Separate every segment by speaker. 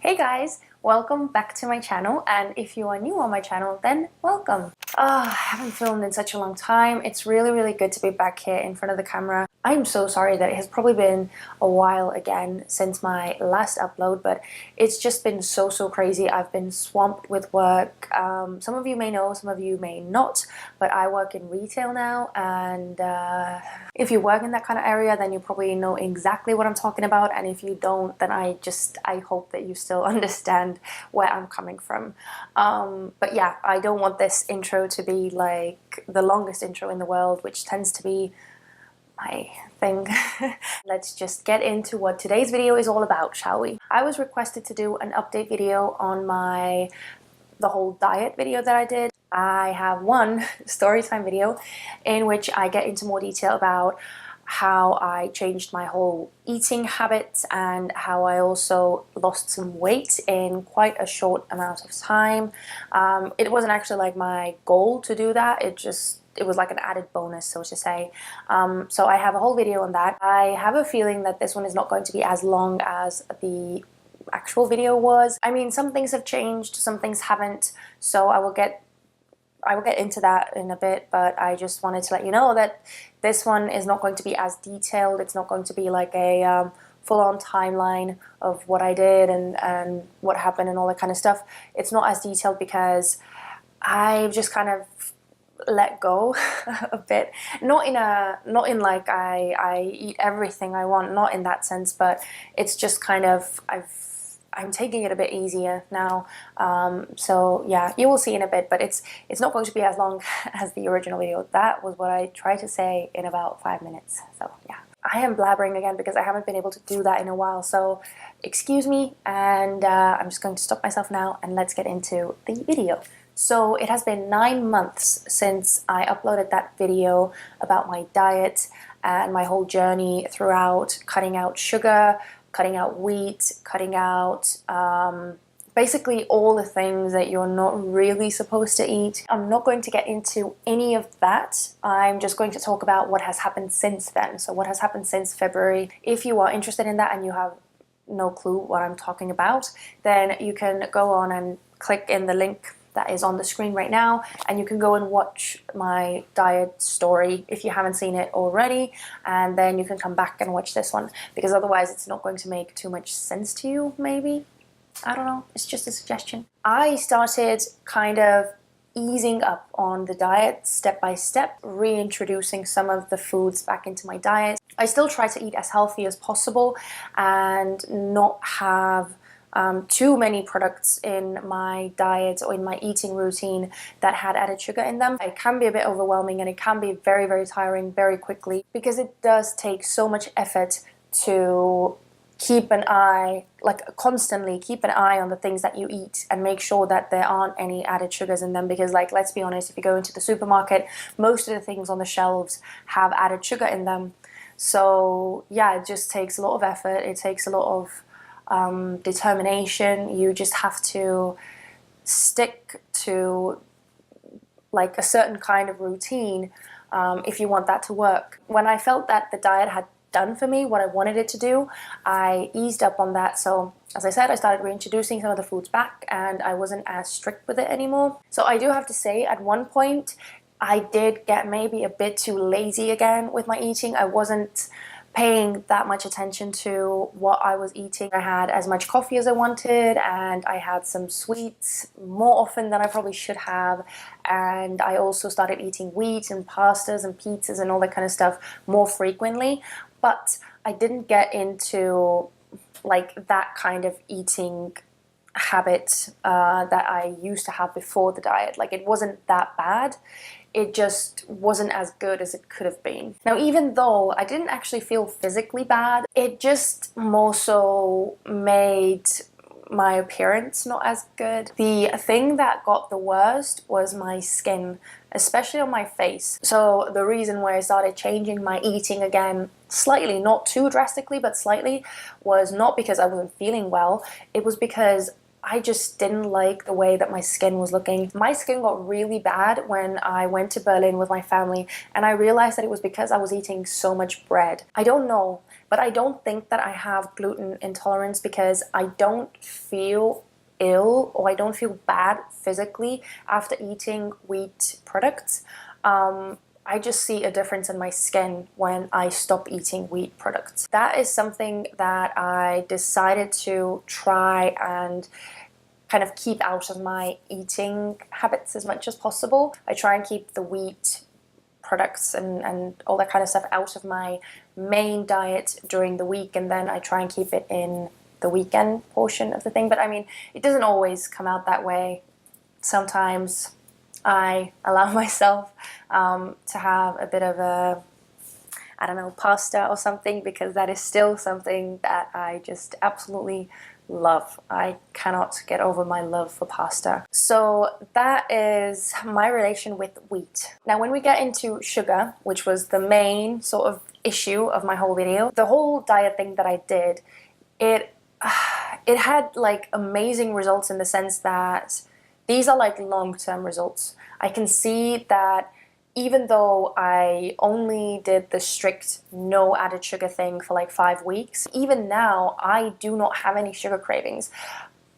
Speaker 1: Hey guys, welcome back to my channel, and if you are new on my channel, then welcome. I haven't filmed in such a long time. It's really good to be back here in front of the camera. I'm so sorry that it has probably been a while again since my last upload, but it's just been so crazy. I've been swamped with work. Some of you may know, some of you may not, but I work in retail now, and if you work in that kind of area, then you probably know exactly what I'm talking about, and if you don't, then I hope that you still understand where I'm coming from. But yeah, I don't want this intro to be like the longest intro in the world, which tends to be my thing. Let's just get into what today's video is all about, shall we? I was requested to do an update video on the whole diet video that I did. I have one story time video in which I get into more detail about how I changed my whole eating habits and how I also lost some weight in quite a short amount of time. It wasn't actually like my goal to do that, it was like an added bonus, so to say. So I have a whole video on that. I have a feeling that this one is not going to be as long as the actual video was. I mean, some things have changed, some things haven't, so I will get into that in a bit, but I just wanted to let you know that this one is not going to be as detailed. It's not going to be like a full-on timeline of what I did and what happened and all that kind of stuff. It's not as detailed because I've just kind of let go a bit. Not in like I eat everything I want, not in that sense, but it's just kind of I'm taking it a bit easier now, so yeah, you will see in a bit, but it's not going to be as long as the original video. That was what I tried to say in about 5 minutes, so yeah. I am blabbering again because I haven't been able to do that in a while, so excuse me, and I'm just going to stop myself now and let's get into the video. So it has been 9 months since I uploaded that video about my diet and my whole journey throughout cutting out sugar, cutting out wheat, cutting out basically all the things that you're not really supposed to eat. I'm not going to get into any of that. I'm just going to talk about what has happened since then. So what has happened since February. If you are interested in that and you have no clue what I'm talking about, then you can go on and click in the link that is on the screen right now, and you can go and watch my diet story if you haven't seen it already, and then you can come back and watch this one, because otherwise it's not going to make too much sense to you, maybe. I don't know, it's just a suggestion. I started kind of easing up on the diet step by step, reintroducing some of the foods back into my diet. I still try to eat as healthy as possible and not have too many products in my diet or in my eating routine that had added sugar in them. It can be a bit overwhelming and it can be very tiring very quickly, because it does take so much effort to keep an eye, like constantly keep an eye on the things that you eat and make sure that there aren't any added sugars in them, because like, let's be honest, if you go into the supermarket, most of the things on the shelves have added sugar in them. So yeah, it just takes a lot of effort, it takes a lot of determination. You just have to stick to like a certain kind of routine if you want that to work. When I felt that the diet had done for me what I wanted it to do, I eased up on that. So as I said, I started reintroducing some of the foods back and I wasn't as strict with it anymore. So I do have to say, at one point I did get maybe a bit too lazy again with my eating. I wasn't paying that much attention to what I was eating. I had as much coffee as I wanted, and I had some sweets more often than I probably should have, and I also started eating wheat and pastas and pizzas and all that kind of stuff more frequently, but I didn't get into like that kind of eating habit that I used to have before the diet. Like, it wasn't that bad. It just wasn't as good as it could have been. Now, even though I didn't actually feel physically bad, it just more so made my appearance not as good. The thing that got the worst was my skin, especially on my face. So the reason why I started changing my eating again slightly, not too drastically, but slightly, was not because I wasn't feeling well. It was because I just didn't like the way that my skin was looking. My skin got really bad when I went to Berlin with my family, and I realized that it was because I was eating so much bread. I don't know, but I don't think that I have gluten intolerance because I don't feel ill or I don't feel bad physically after eating wheat products. I just see a difference in my skin when I stop eating wheat products. That is something that I decided to try and kind of keep out of my eating habits as much as possible. I try and keep the wheat products and all that kind of stuff out of my main diet during the week, and then I try and keep it in the weekend portion of the thing. But I mean, it doesn't always come out that way. Sometimes I allow myself to have a bit of a, I don't know, pasta or something, because that is still something that I just absolutely love. I cannot get over my love for pasta. So that is my relation with wheat. Now when we get into sugar, which was the main sort of issue of my whole video, the whole diet thing that I did, it had like amazing results in the sense that these are like long-term results. I can see that even though I only did the strict no added sugar thing for like 5 weeks, even now I do not have any sugar cravings.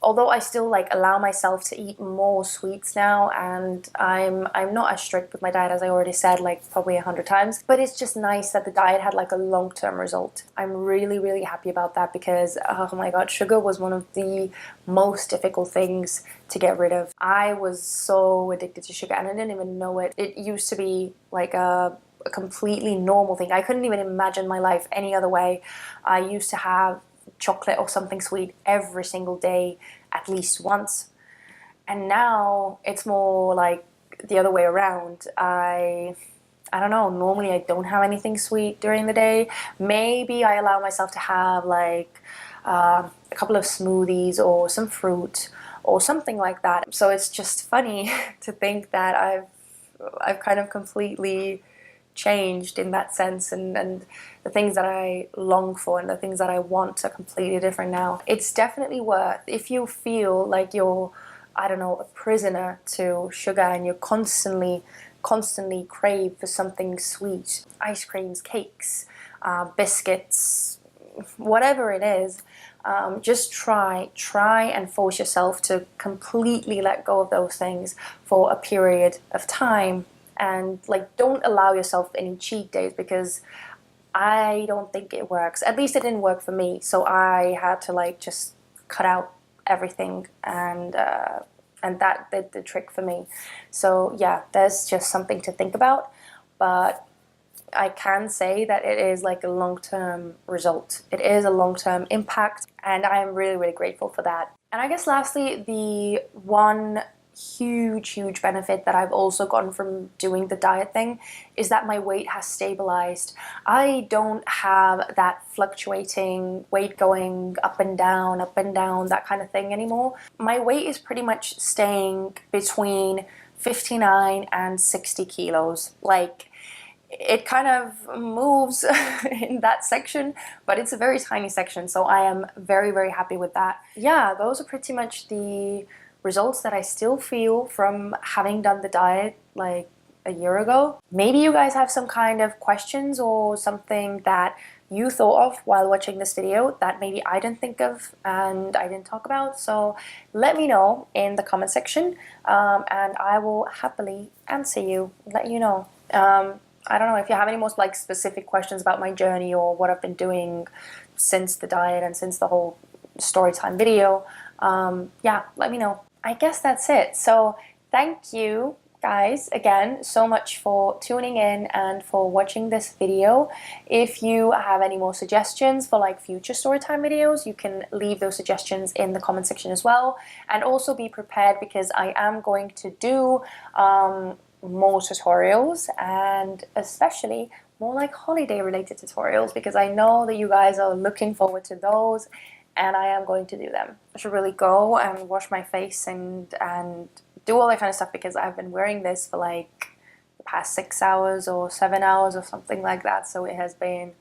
Speaker 1: Although I still like allow myself to eat more sweets now, and I'm not as strict with my diet as I already said, like probably 100 times, but it's just nice that the diet had like a long-term result. I'm really happy about that because oh my god, sugar was one of the most difficult things to get rid of. I was so addicted to sugar and I didn't even know it. It used to be like a completely normal thing. I couldn't even imagine my life any other way. I used to have chocolate or something sweet every single day at least once, and now it's more like the other way around. I don't know, normally I don't have anything sweet during the day. Maybe I allow myself to have like a couple of smoothies or some fruit or something like that. So it's just funny to think that I've kind of completely changed in that sense, and the things that I long for and the things that I want are completely different now. It's definitely worth, if you feel like you're, I don't know, a prisoner to sugar and you're constantly crave for something sweet, ice creams, cakes, biscuits, whatever it is, just try and force yourself to completely let go of those things for a period of time. And like, don't allow yourself any cheat days, because I don't think it works. At least it didn't work for me. So I had to like just cut out everything, and that did the trick for me. So yeah, there's just something to think about. But I can say that it is like a long-term result. It is a long-term impact, and I am really grateful for that. And I guess lastly, the one huge benefit that I've also gotten from doing the diet thing is that my weight has stabilized. I don't have that fluctuating weight going up and down, that kind of thing anymore. My weight is pretty much staying between 59 and 60 kilos. Like, it kind of moves in that section, but it's a very tiny section, so I am very happy with that. Yeah, those are pretty much the results that I still feel from having done the diet like a year ago. Maybe you guys have some kind of questions or something that you thought of while watching this video that maybe I didn't think of and I didn't talk about, so let me know in the comment section, and I will happily answer you, let you know. I don't know if you have any more like specific questions about my journey or what I've been doing since the diet and since the whole story time video. Yeah, let me know. I guess that's it. So thank you guys again so much for tuning in and for watching this video. If you have any more suggestions for like future storytime videos, you can leave those suggestions in the comment section as well. And also be prepared, because I am going to do more tutorials, and especially more like holiday related tutorials, because I know that you guys are looking forward to those, and I am going to do them. I should really go and wash my face and do all that kind of stuff, because I've been wearing this for like the past 6 hours or 7 hours or something like that, so it has been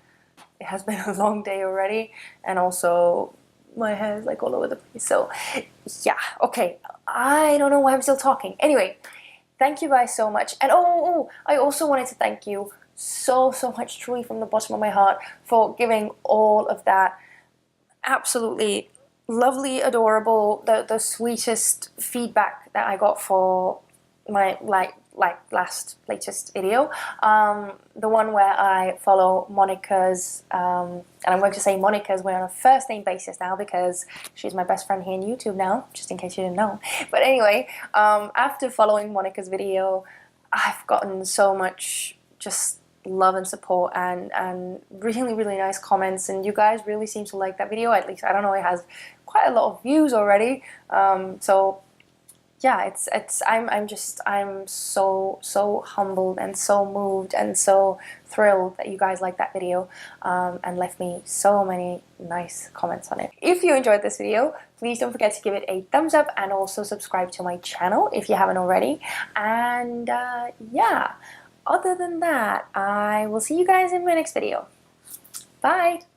Speaker 1: a long day already, and also my hair is like all over the place. So yeah, okay, I don't know why I'm still talking. Anyway, thank you guys so much. And oh, I also wanted to thank you so much, truly from the bottom of my heart, for giving all of that absolutely lovely, adorable, the sweetest feedback that I got for my latest video, the one where I follow Monica's, and I'm going to say Monica's, we're on a first name basis now because she's my best friend here on YouTube now, just in case you didn't know. But anyway, after following Monica's video, I've gotten so much just love and support and really nice comments, and you guys really seem to like that video. At least, I don't know, it has quite a lot of views already, so yeah, I'm so humbled and so moved and so thrilled that you guys liked that video, and left me so many nice comments on it. If you enjoyed this video, please don't forget to give it a thumbs up and also subscribe to my channel if you haven't already. And yeah, other than that, I will see you guys in my next video. Bye!